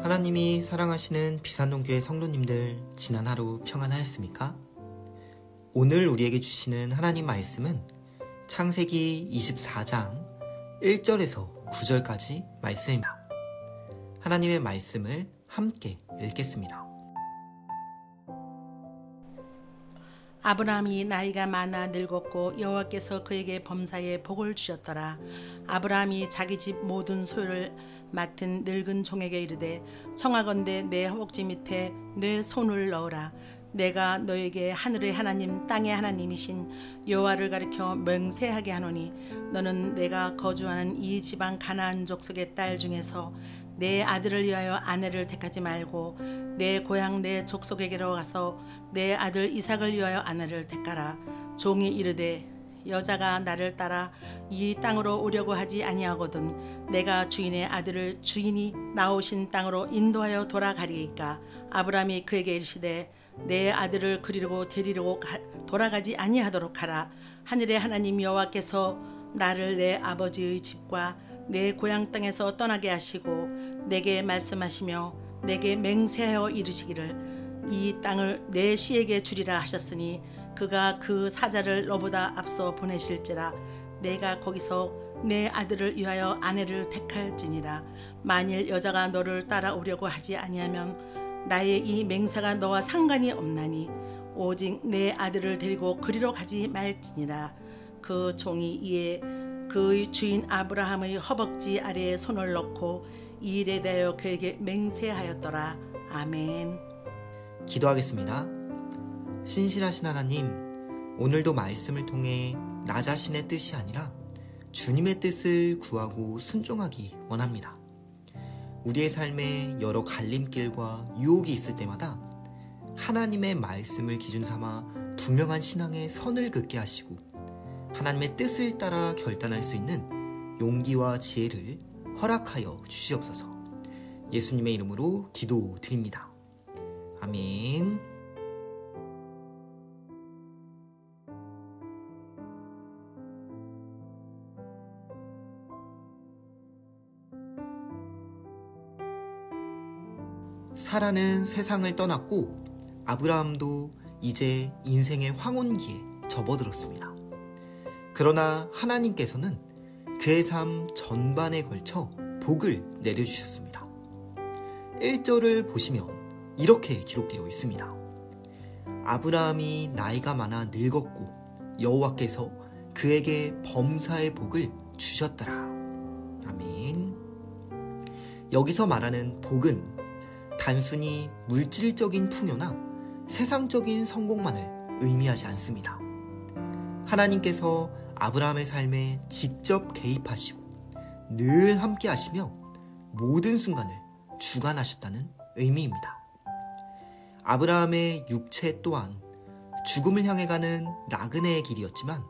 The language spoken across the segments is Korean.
하나님이 사랑하시는 비산동교회 성도님들, 지난 하루 평안하였습니까? 오늘 우리에게 주시는 하나님 말씀은 창세기 24장 1절에서 9절까지 말씀입니다. 하나님의 말씀을 함께 읽겠습니다. 아브라함이 나이가 많아 늙었고 여호와께서 그에게 범사에 복을 주셨더라. 아브라함이 자기 집 모든 소유를 맡은 늙은 종에게 이르되 청하건대 내 허벅지 밑에 내 손을 넣으라. 내가 너에게 하늘의 하나님 땅의 하나님이신 여호와를 가리켜 맹세하게 하노니 너는 내가 거주하는 이 지방 가나안 족속의 딸 중에서 내 아들을 위하여 아내를 택하지 말고 내 고향 내 족속에게로 가서 내 아들 이삭을 위하여 아내를 택하라. 종이 이르되 여자가 나를 따라 이 땅으로 오려고 하지 아니하거든 내가 주인의 아들을 주인이 나오신 땅으로 인도하여 돌아가리이까. 아브라함이 그에게 이르시되 내 아들을 그리로 데리러 돌아가지 아니하도록 하라. 하늘의 하나님 여호와께서 나를 내 아버지의 집과 내 고향 땅에서 떠나게 하시고 내게 말씀하시며 내게 맹세하여 이르시기를 이 땅을 내 씨에게 주리라 하셨으니 그가 그 사자를 너보다 앞서 보내실지라. 내가 거기서 내 아들을 위하여 아내를 택할지니라. 만일 여자가 너를 따라오려고 하지 아니하면 나의 이 맹세가 너와 상관이 없나니 오직 내 아들을 데리고 그리로 가지 말지니라. 그 종이 이에 그의 주인 아브라함의 허벅지 아래에 손을 넣고 이 일에 대하여 그에게 맹세하였더라. 아멘. 기도하겠습니다. 신실하신 하나님, 오늘도 말씀을 통해 나 자신의 뜻이 아니라 주님의 뜻을 구하고 순종하기 원합니다. 우리의 삶에 여러 갈림길과 유혹이 있을 때마다 하나님의 말씀을 기준 삼아 분명한 신앙의 선을 긋게 하시고 하나님의 뜻을 따라 결단할 수 있는 용기와 지혜를 허락하여 주시옵소서. 예수님의 이름으로 기도드립니다. 아멘. 사라는 세상을 떠났고 아브라함도 이제 인생의 황혼기에 접어들었습니다. 그러나 하나님께서는 그의 삶 전반에 걸쳐 복을 내려주셨습니다. 1절을 보시면 이렇게 기록되어 있습니다. 아브라함이 나이가 많아 늙었고 여호와께서 그에게 범사의 복을 주셨더라. 아멘. 여기서 말하는 복은 단순히 물질적인 풍요나 세상적인 성공만을 의미하지 않습니다. 하나님께서 아브라함의 삶에 직접 개입하시고 늘 함께 하시며 모든 순간을 주관하셨다는 의미입니다. 아브라함의 육체 또한 죽음을 향해 가는 나그네의 길이었지만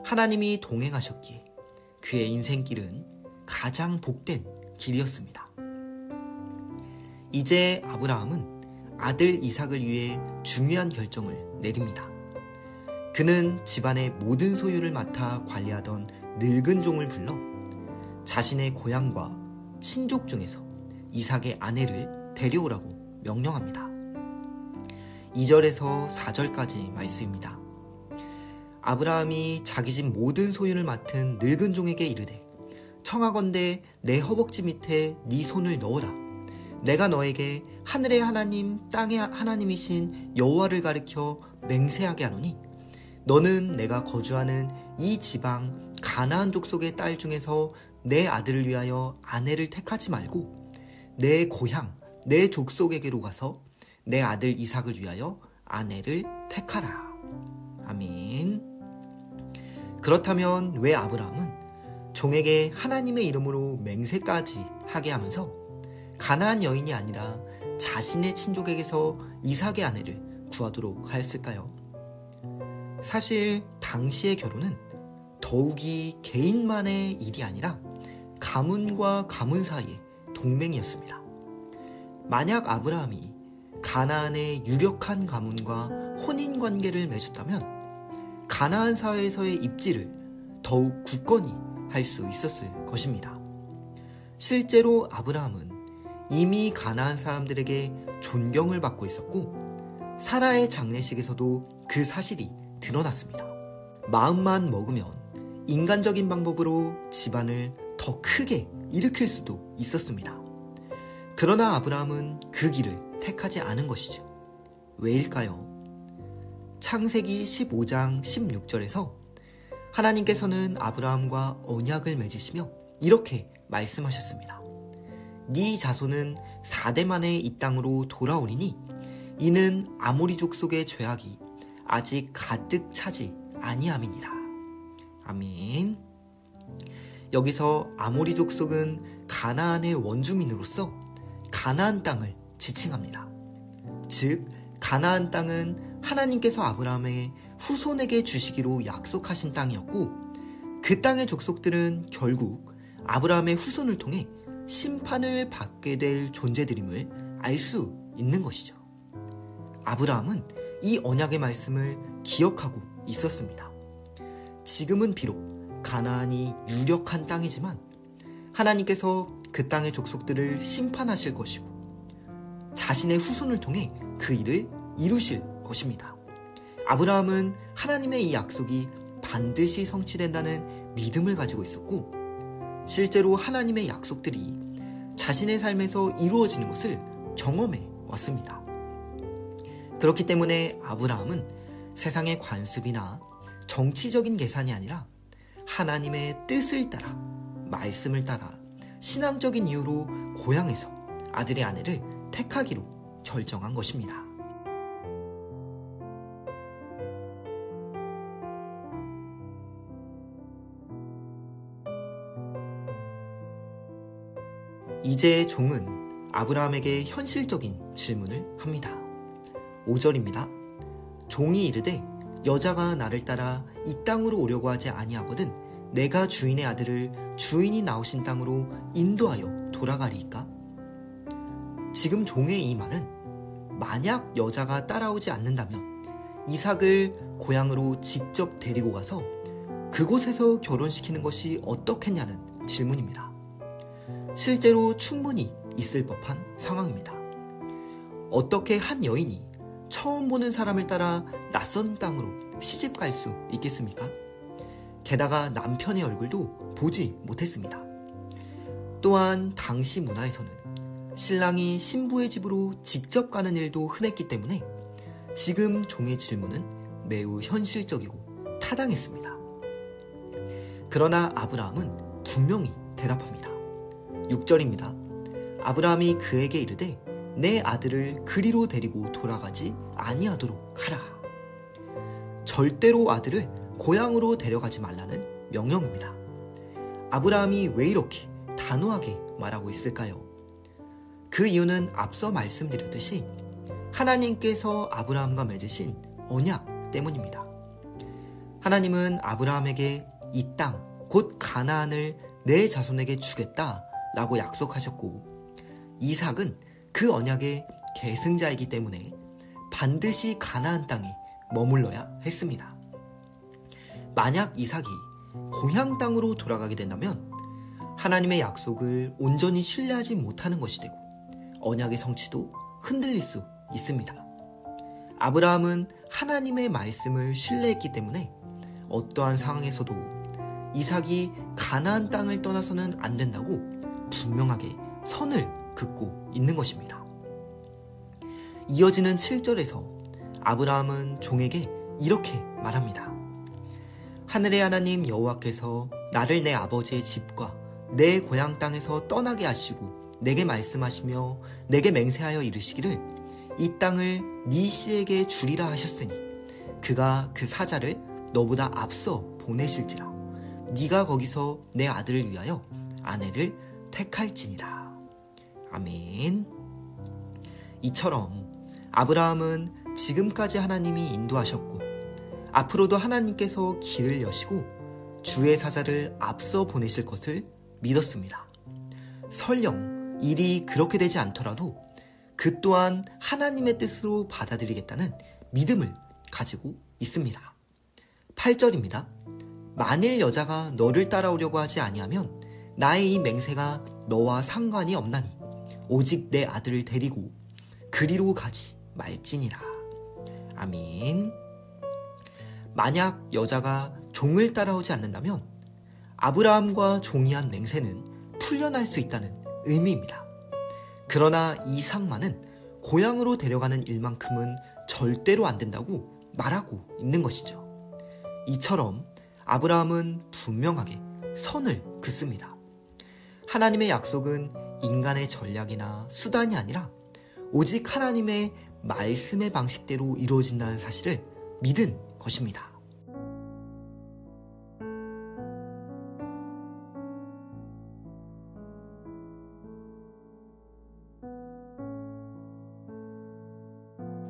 하나님이 동행하셨기에 그의 인생길은 가장 복된 길이었습니다. 이제 아브라함은 아들 이삭을 위해 중요한 결정을 내립니다. 그는 집안의 모든 소유를 맡아 관리하던 늙은 종을 불러 자신의 고향과 친족 중에서 이삭의 아내를 데려오라고 명령합니다. 2절에서 4절까지 말씀입니다. 아브라함이 자기 집 모든 소유를 맡은 늙은 종에게 이르되 청하건대 내 허벅지 밑에 네 손을 넣어라. 내가 너에게 하늘의 하나님 땅의 하나님이신 여호와를 가리켜 맹세하게 하노니 너는 내가 거주하는 이 지방 가나안 족속의 딸 중에서 내 아들을 위하여 아내를 택하지 말고 내 고향 내 족속에게로 가서 내 아들 이삭을 위하여 아내를 택하라. 아멘. 그렇다면 왜 아브라함은 종에게 하나님의 이름으로 맹세까지 하게 하면서 가나안 여인이 아니라 자신의 친족에게서 이삭의 아내를 구하도록 하였을까요? 사실 당시의 결혼은 더욱이 개인만의 일이 아니라 가문과 가문 사이의 동맹이었습니다. 만약 아브라함이 가나안의 유력한 가문과 혼인관계를 맺었다면 가나안 사회에서의 입지를 더욱 굳건히 할 수 있었을 것입니다. 실제로 아브라함은 이미 가나안 사람들에게 존경을 받고 있었고 사라의 장례식에서도 그 사실이 드러났습니다. 마음만 먹으면 인간적인 방법으로 집안을 더 크게 일으킬 수도 있었습니다. 그러나 아브라함은 그 길을 택하지 않은 것이죠. 왜일까요? 창세기 15장 16절에서 하나님께서는 아브라함과 언약을 맺으시며 이렇게 말씀하셨습니다. 네 자손은 4대 만에 이 땅으로 돌아오리니 이는 아모리 족속의 죄악이 아직 가득 차지 아니함이니라. 아멘. 여기서 아모리 족속은 가나안의 원주민으로서 가나안 땅을 지칭합니다. 즉 가나안 땅은 하나님께서 아브라함의 후손에게 주시기로 약속하신 땅이었고 그 땅의 족속들은 결국 아브라함의 후손을 통해 심판을 받게 될 존재들임을 알 수 있는 것이죠. 아브라함은 이 언약의 말씀을 기억하고 있었습니다. 지금은 비록 가나안이 유력한 땅이지만 하나님께서 그 땅의 족속들을 심판하실 것이고 자신의 후손을 통해 그 일을 이루실 것입니다. 아브라함은 하나님의 이 약속이 반드시 성취된다는 믿음을 가지고 있었고 실제로 하나님의 약속들이 자신의 삶에서 이루어지는 것을 경험해 왔습니다. 그렇기 때문에 아브라함은 세상의 관습이나 정치적인 계산이 아니라 하나님의 뜻을 따라 말씀을 따라 신앙적인 이유로 고향에서 아들의 아내를 택하기로 결정한 것입니다. 이제 종은 아브라함에게 현실적인 질문을 합니다. 5절입니다. 종이 이르되 여자가 나를 따라 이 땅으로 오려고 하지 아니하거든 내가 주인의 아들을 주인이 나오신 땅으로 인도하여 돌아가리이까? 지금 종의 이 말은 만약 여자가 따라오지 않는다면 이삭을 고향으로 직접 데리고 가서 그곳에서 결혼시키는 것이 어떻겠냐는 질문입니다. 실제로 충분히 있을 법한 상황입니다. 어떻게 한 여인이 처음 보는 사람을 따라 낯선 땅으로 시집 갈 수 있겠습니까? 게다가 남편의 얼굴도 보지 못했습니다. 또한 당시 문화에서는 신랑이 신부의 집으로 직접 가는 일도 흔했기 때문에 지금 종의 질문은 매우 현실적이고 타당했습니다. 그러나 아브라함은 분명히 대답합니다. 6절입니다. 아브라함이 그에게 이르되 내 아들을 그리로 데리고 돌아가지 아니하도록 하라. 절대로 아들을 고향으로 데려가지 말라는 명령입니다. 아브라함이 왜 이렇게 단호하게 말하고 있을까요? 그 이유는 앞서 말씀드렸듯이 하나님께서 아브라함과 맺으신 언약 때문입니다. 하나님은 아브라함에게 이 땅, 곧 가나안을 내 자손에게 주겠다라고 약속하셨고 이삭은 그 언약의 계승자이기 때문에 반드시 가나안 땅에 머물러야 했습니다. 만약 이삭이 고향 땅으로 돌아가게 된다면 하나님의 약속을 온전히 신뢰하지 못하는 것이 되고 언약의 성취도 흔들릴 수 있습니다. 아브라함은 하나님의 말씀을 신뢰했기 때문에 어떠한 상황에서도 이삭이 가나안 땅을 떠나서는 안 된다고 분명하게 선을 긋고 있는 것입니다. 이어지는 7절에서 아브라함은 종에게 이렇게 말합니다. 하늘의 하나님 여호와께서 나를 내 아버지의 집과 내 고향 땅에서 떠나게 하시고 내게 말씀하시며 내게 맹세하여 이르시기를 이 땅을 네 씨에게 주리라 하셨으니 그가 그 사자를 너보다 앞서 보내실지라 네가 거기서 내 아들을 위하여 아내를 택할지니라. 아멘. 이처럼 아브라함은 지금까지 하나님이 인도하셨고 앞으로도 하나님께서 길을 여시고 주의 사자를 앞서 보내실 것을 믿었습니다. 설령 일이 그렇게 되지 않더라도 그 또한 하나님의 뜻으로 받아들이겠다는 믿음을 가지고 있습니다. 8절입니다. 만일 여자가 너를 따라오려고 하지 아니하면 나의 이 맹세가 너와 상관이 없나니 오직 내 아들을 데리고 그리로 가지 말지니라. 아멘. 만약 여자가 종을 따라오지 않는다면 아브라함과 종이한 맹세는 풀려날 수 있다는 의미입니다. 그러나 이 상마는 고향으로 데려가는 일만큼은 절대로 안 된다고 말하고 있는 것이죠. 이처럼 아브라함은 분명하게 선을 긋습니다. 하나님의 약속은 인간의 전략이나 수단이 아니라 오직 하나님의 말씀의 방식대로 이루어진다는 사실을 믿은 것입니다.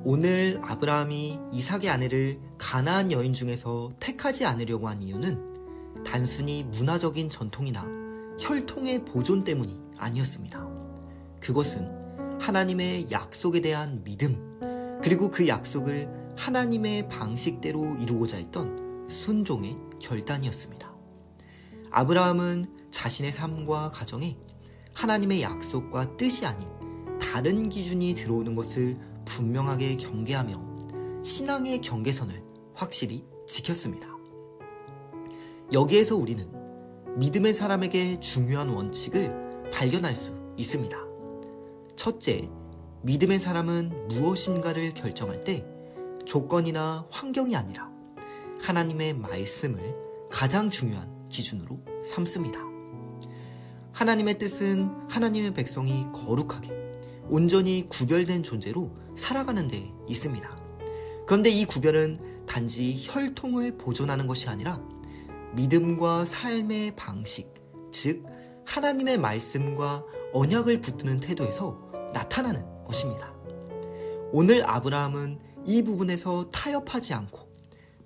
오늘 아브라함이 이삭의 아내를 가나안 여인 중에서 택하지 않으려고 한 이유는 단순히 문화적인 전통이나 혈통의 보존 때문이 아니었습니다. 그것은 하나님의 약속에 대한 믿음, 그리고 그 약속을 하나님의 방식대로 이루고자 했던 순종의 결단이었습니다. 아브라함은 자신의 삶과 가정에 하나님의 약속과 뜻이 아닌 다른 기준이 들어오는 것을 분명하게 경계하며 신앙의 경계선을 확실히 지켰습니다. 여기에서 우리는 믿음의 사람에게 중요한 원칙을 발견할 수 있습니다. 첫째, 믿음의 사람은 무엇인가를 결정할 때 조건이나 환경이 아니라 하나님의 말씀을 가장 중요한 기준으로 삼습니다. 하나님의 뜻은 하나님의 백성이 거룩하게 온전히 구별된 존재로 살아가는 데 있습니다. 그런데 이 구별은 단지 혈통을 보존하는 것이 아니라 믿음과 삶의 방식, 즉 하나님의 말씀과 언약을 붙드는 태도에서 나타나는 것입니다. 오늘 아브라함은 이 부분에서 타협하지 않고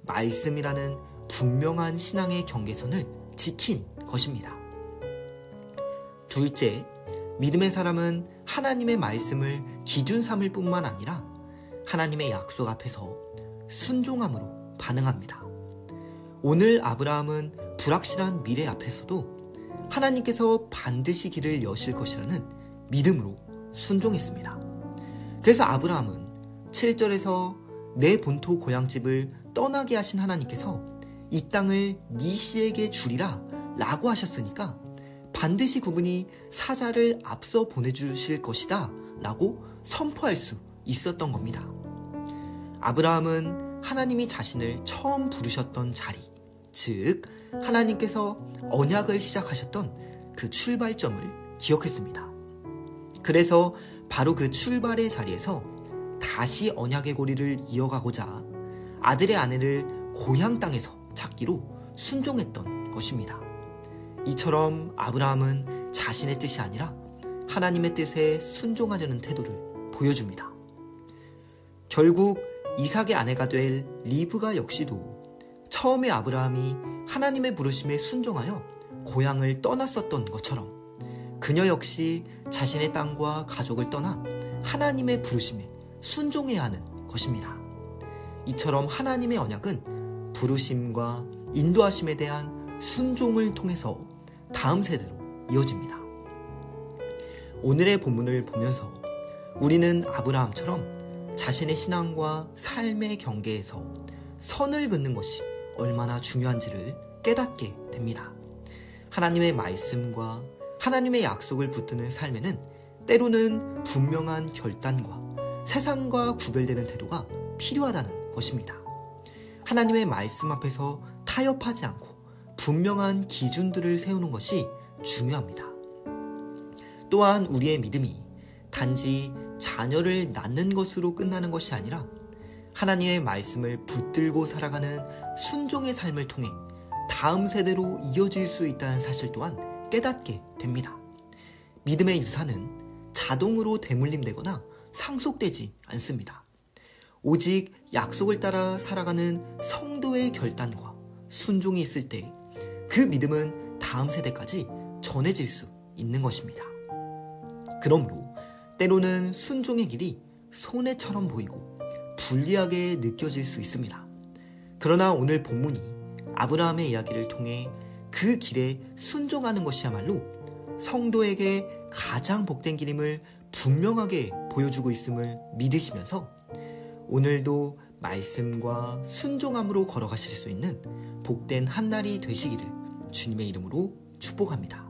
말씀이라는 분명한 신앙의 경계선을 지킨 것입니다. 둘째, 믿음의 사람은 하나님의 말씀을 기준 삼을 뿐만 아니라 하나님의 약속 앞에서 순종함으로 반응합니다. 오늘 아브라함은 불확실한 미래 앞에서도 하나님께서 반드시 길을 여실 것이라는 믿음으로 순종했습니다. 그래서 아브라함은 7절에서 내 본토 고향집을 떠나게 하신 하나님께서 이 땅을 네 씨에게 주리라 라고 하셨으니까 반드시 그분이 사자를 앞서 보내주실 것이다 라고 선포할 수 있었던 겁니다. 아브라함은 하나님이 자신을 처음 부르셨던 자리, 즉 하나님께서 언약을 시작하셨던 그 출발점을 기억했습니다. 그래서 바로 그 출발의 자리에서 다시 언약의 고리를 이어가고자 아들의 아내를 고향 땅에서 찾기로 순종했던 것입니다. 이처럼 아브라함은 자신의 뜻이 아니라 하나님의 뜻에 순종하려는 태도를 보여줍니다. 결국 이삭의 아내가 될 리브가 역시도 처음에 아브라함이 하나님의 부르심에 순종하여 고향을 떠났었던 것처럼 그녀 역시 자신의 땅과 가족을 떠나 하나님의 부르심에 순종해야 하는 것입니다. 이처럼 하나님의 언약은 부르심과 인도하심에 대한 순종을 통해서 다음 세대로 이어집니다. 오늘의 본문을 보면서 우리는 아브라함처럼 자신의 신앙과 삶의 경계에서 선을 긋는 것이 얼마나 중요한지를 깨닫게 됩니다. 하나님의 말씀과 하나님의 약속을 붙드는 삶에는 때로는 분명한 결단과 세상과 구별되는 태도가 필요하다는 것입니다. 하나님의 말씀 앞에서 타협하지 않고 분명한 기준들을 세우는 것이 중요합니다. 또한 우리의 믿음이 단지 자녀를 낳는 것으로 끝나는 것이 아니라 하나님의 말씀을 붙들고 살아가는 순종의 삶을 통해 다음 세대로 이어질 수 있다는 사실 또한 깨닫게 됩니다. 믿음의 유산은 자동으로 대물림되거나 상속되지 않습니다. 오직 약속을 따라 살아가는 성도의 결단과 순종이 있을 때 그 믿음은 다음 세대까지 전해질 수 있는 것입니다. 그러므로 때로는 순종의 길이 손해처럼 보이고 불리하게 느껴질 수 있습니다. 그러나 오늘 본문이 아브라함의 이야기를 통해 그 길에 순종하는 것이야말로 성도에게 가장 복된 길임을 분명하게 보여주고 있음을 믿으시면서 오늘도 말씀과 순종함으로 걸어가실 수 있는 복된 한 날이 되시기를 주님의 이름으로 축복합니다.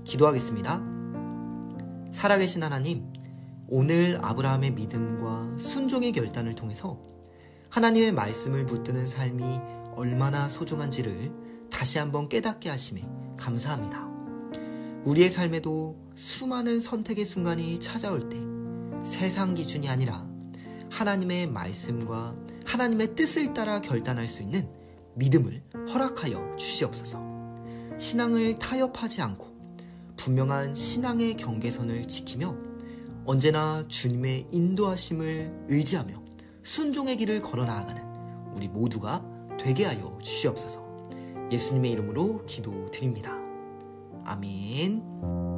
기도하겠습니다. 살아계신 하나님, 오늘 아브라함의 믿음과 순종의 결단을 통해서 하나님의 말씀을 붙드는 삶이 얼마나 소중한지를 다시 한번 깨닫게 하심에 감사합니다. 우리의 삶에도 수많은 선택의 순간이 찾아올 때 세상 기준이 아니라 하나님의 말씀과 하나님의 뜻을 따라 결단할 수 있는 믿음을 허락하여 주시옵소서. 신앙을 타협하지 않고 분명한 신앙의 경계선을 지키며 언제나 주님의 인도하심을 의지하며 순종의 길을 걸어 나아가는 우리 모두가 되게 하여 주시옵소서. 예수님의 이름으로 기도드립니다. 아멘.